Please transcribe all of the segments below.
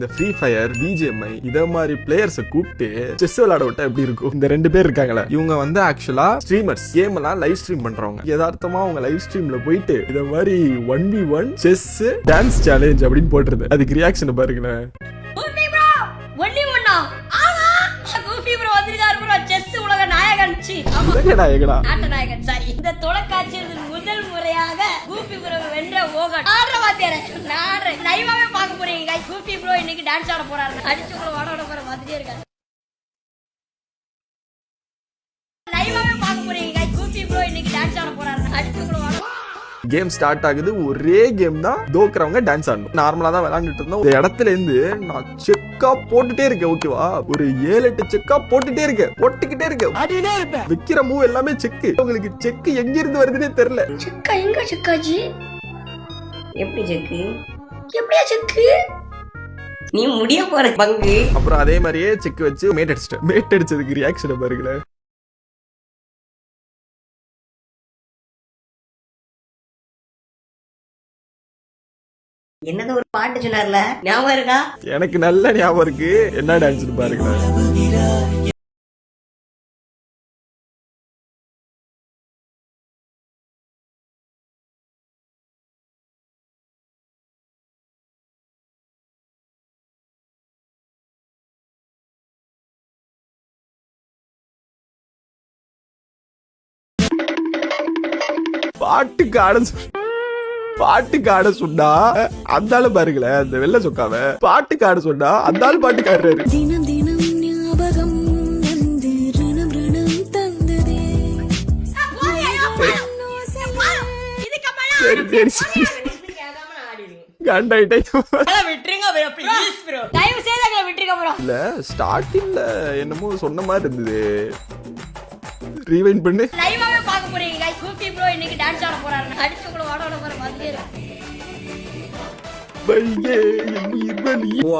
இந்த free fire BGMI இத மாதிரி பிளேயர்ஸை கூப்பிட்டு செஸ் விளையாட விட்டா எப்படி இருக்கும்? இந்த 2 பேர் இருக்காங்களே, இவங்க வந்து ஆக்சுவலா ஸ்ட்ரீமர்ஸ், கேம் எல்லாம் லைவ் ஸ்ட்ரீம் பண்றவங்க. யதார்த்தமா அவங்க லைவ் ஸ்ட்ரீம்ல போயிட்டு இத மாதிரி 1v1 செஸ் டான்ஸ் சேலஞ்ச் அப்படின்னு போட்டுருது. அதுக்கு ரியாக்ஷன் பாருங்களேன். இந்த தொலைக்காட்சியில் முதல் முறையாக கூபி ப்ரோ வென்ற ஓகன் லைவாவே பார்க்க போறீங்க. கூபி ப்ரோ இன்னைக்கு டான்ஸ் ஆட போறாரு. அடிச்சு உங்களை வாட போற மாதிரியே இருக்காரு. லைவாவே பார்க்க போறீங்க. கூபி ப்ரோ இன்னைக்கு டான்ஸ் ஆட போறாரு. அடிச்சு உங்களை வாட. கேம் ஸ்டார்ட் ஆகுது. ஒரே கேம் தான், தோக்குறவங்க டான்ஸ் ஆடணும். நார்மலா தான் விளையாண்டுட்டு இருந்தோம். இந்த இடத்துல இருந்து நான் செக்கா போட்டுட்டே இருக்கேன். ஓகேவா, ஒரு 7-8 செக்கா போட்டுட்டே இருக்கேன், போட்டுக்கிட்டே இருக்கேன். விக்கிற மூவ் எல்லாமே செக்கு. உங்களுக்கு செக்கு எங்க இருந்து வருதுன்னே தெரியல. செக்கா எங்க செக்காஜி? எப்படி செக்கு? எப்படியா செக்கு? நீ முடிய போற பங்கு. அப்புறம் அதே மாதிரியே செக் வச்சு மேட் அடிச்சிட்டேன். மேட் அடிச்சதுக்கு ரியாக்ஷன் பாருங்களேன். என்னது ஒரு பாட்டு சொன்னார்ல, ஞாபகம் இருக்கா? எனக்கு நல்ல ஞாபகம் இருக்கு. என்ன டான்ஸ் பாருங்க. பாட்டுக்கு ஆட சொன்னா அந்த ஆளு பாருங்களேன், அந்த வெள்ள சொக்காவ பாட்டுக்கு ஆட சொன்னா அந்த ஆளு பாட்டுக்கு ஆடுறாரு. தினம் தினம் ஞாபகம் வந்து ரணம் ரணம் தந்ததே. சரி சரி கண்டாயிட்டே. இல்ல ஸ்டார்டிங்ல என்னமோ சொன்ன மாதிரி இருந்தது. ரீவைண்ட் பண்ணு. லைவாவே பார்க்க போறீங்க. கூபி ப்ரோ இன்னைக்கு டான்ஸ் ஆட போறாரு. அடிச்சு உங்களை வாட போற மாதிரியே இருக்கு.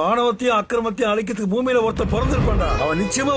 ஆணவத்தையும் அக்கிரமத்தையும் அழிக்கிறதுக்கு பூமியில ஒருத்தர் பிறந்திருப்பான்டா. அவன் நிச்சயமா